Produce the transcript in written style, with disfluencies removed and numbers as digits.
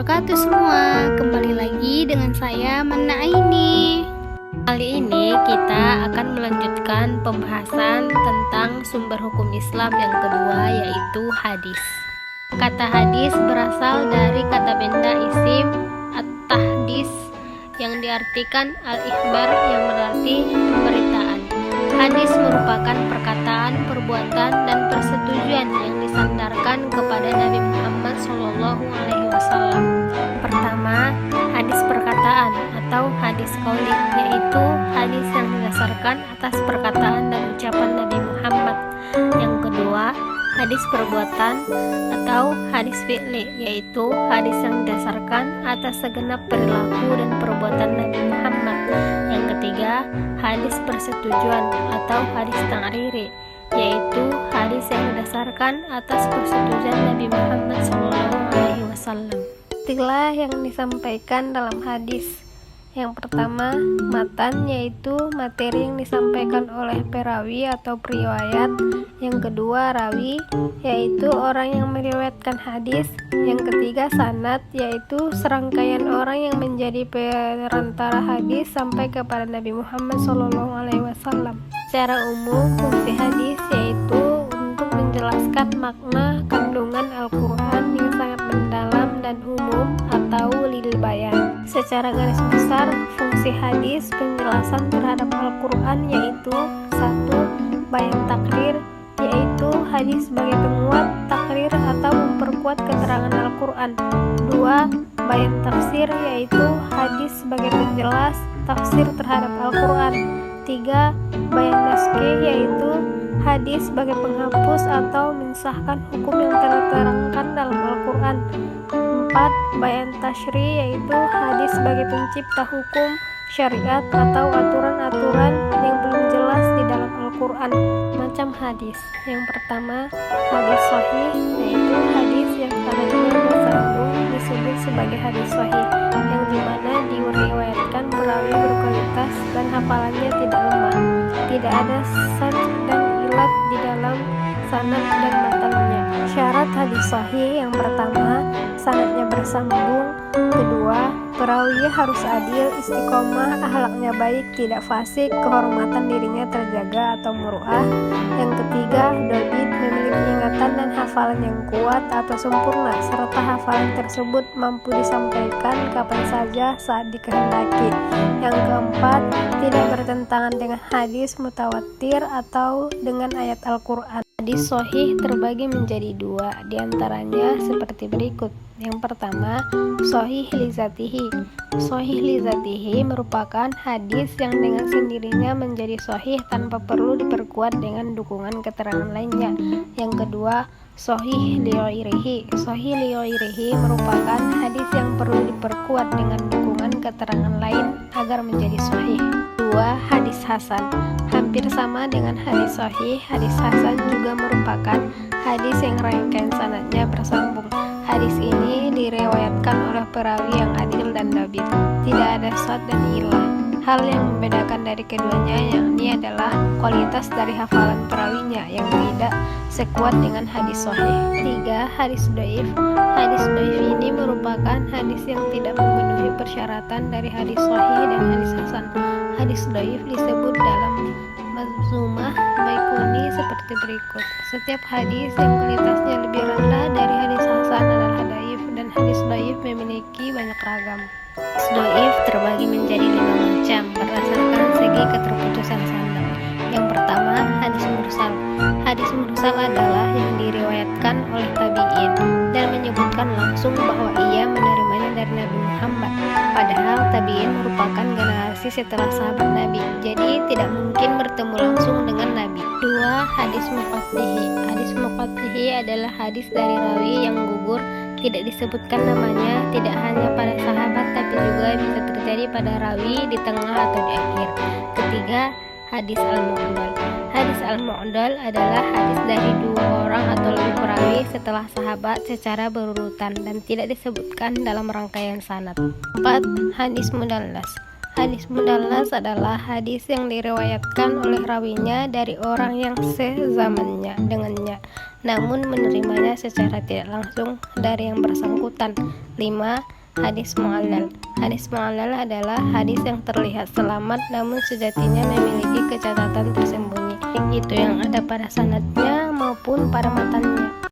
wabarakatuh semua. Kembali lagi dengan saya Mana Aini. Kali ini kita akan melanjutkan pembahasan tentang sumber hukum Islam yang kedua, yaitu hadis. Kata hadis berasal dari kata benda isim at-tahdis yang diartikan al-ikhbar yang berarti pemberitaan. Hadis merupakan perkataan, perbuatan, dan persetujuan yang disandarkan kepada Nabi Muhammad SAW. Pertama, hadis perkataan atau hadis qauli, yaitu hadis yang didasarkan atas perkataan dan ucapan Nabi Muhammad. Yang kedua, hadis perbuatan atau hadis fi'li, yaitu hadis yang didasarkan atas segenap perilaku dan perbuatan Nabi Muhammad. Yang ketiga, hadis persetujuan atau hadis ta'riri, yaitu hadis yang didasarkan atas persetujuan Nabi Muhammad SAW. Istilah yang disampaikan dalam hadis. Yang pertama, matan, yaitu materi yang disampaikan oleh perawi atau periwayat. Yang kedua, rawi, yaitu orang yang meriwayatkan hadis. Yang ketiga, sanad, yaitu serangkaian orang yang menjadi perantara hadis sampai kepada Nabi Muhammad SAW. Secara umum, fungsi hadis yaitu untuk menjelaskan makna kandungan Al-Quran yang sangat mendalam dan umum atau lil bayan. Secara garis besar, fungsi hadis penjelasan terhadap Al-Quran yaitu 1. Bayan takrir, yaitu hadis sebagai penguat, takrir atau memperkuat keterangan Al-Quran. 2. Bayan tafsir, yaitu hadis sebagai penjelas tafsir terhadap Al-Quran. 3. Bayan naskhi, yaitu hadis sebagai penghapus atau mensahkan hukum yang terterangkan dalam Al-Quran. 4. Bayan tashri, yaitu hadis sebagai pencipta hukum, syariat atau aturan-aturan yang belum jelas di dalam Al-Quran. Macam hadis. Yang pertama, hadis sahih, yaitu hadis yang sanadnya bersambung disebut sebagai hadis sahih, yang dimana diriwayatkan perawi berkualitas dan hafalannya tidak lemah, tidak ada sad dan ilat di dalam sanad dan matannya. Syarat hadis sahih: yang pertama, sanadnya bersambung. Kedua, perawinya harus adil, istiqomah, akhlaknya baik, tidak fasik, kehormatan dirinya terjaga atau muru'ah. Yang ketiga, dobit, memiliki ingatan dan hafalan yang kuat atau sempurna, serta hafalan tersebut mampu disampaikan kapan saja saat dikehendaki. Yang keempat, tidak bertentangan dengan hadis mutawatir atau dengan ayat Al-Quran. Hadis sahih terbagi menjadi dua, diantaranya seperti berikut. Yang pertama, sahih li zatihi. Sahih li zatihi merupakan hadis yang dengan sendirinya menjadi sahih tanpa perlu diperkuat dengan dukungan keterangan lainnya. Yang kedua, sahih li ghairihi. Sahih li ghairihi merupakan hadis yang perlu diperkuat dengan dukungan keterangan lain agar menjadi sahih. 2. Hadis hasan. Hampir sama dengan hadis sahih, hadis hasan juga merupakan hadis yang rangkaian sanadnya bersambung. Hadis ini diriwayatkan oleh perawi yang adil dan dabit, tidak ada sad dan ilah. Hal yang membedakan dari keduanya yakni adalah kualitas dari hafalan perawinya yang tidak sekuat dengan hadis sahih. 3. Hadis dhaif. Hadis dhaif ini merupakan hadis yang tidak memenuhi persyaratan dari hadis sahih dan hadis hasan. Hadis dhaif disebut dalam Manzumah Baikuni seperti berikut. Setiap hadis yang kualitasnya lebih rendah dari hadis hasan adalah dhaif, dan hadis dhaif memiliki banyak ragam. Hadis dhaif terbagi menjadi 5 macam berdasarkan segi keterputusan sanad. Yang pertama, hadis mursal. Hadis mursal adalah yang diriwayatkan oleh tabi'in dan menyebutkan langsung bahwa ia menerimanya dari Nabi Muhammad, padahal tabi'in merupakan generasi setelah sahabat Nabi, jadi tidak mungkin bertemu langsung dengan Nabi. 2. Hadis muqaddihi. Hadis muqaddihi adalah hadis dari rawi yang gugur, tidak disebutkan namanya, tidak hanya pada sahabat tapi juga bisa terjadi pada rawi di tengah atau di akhir. Ketiga, hadis al-mu'dal. Hadis al-mu'dal adalah hadis dari 2 orang atau lebih perawi setelah sahabat secara berurutan dan tidak disebutkan dalam rangkaian sanad. 4. Hadis mudallas. Hadis mudallas adalah hadis yang diriwayatkan oleh rawinya dari orang yang sezamannya dengannya. namun menerimanya secara tidak langsung dari yang bersangkutan. 5. Hadis mu'allal. Hadis mu'allal adalah hadis yang terlihat selamat namun sejatinya memiliki kecacatan tersembunyi, itu yang ada pada sanadnya maupun pada matannya.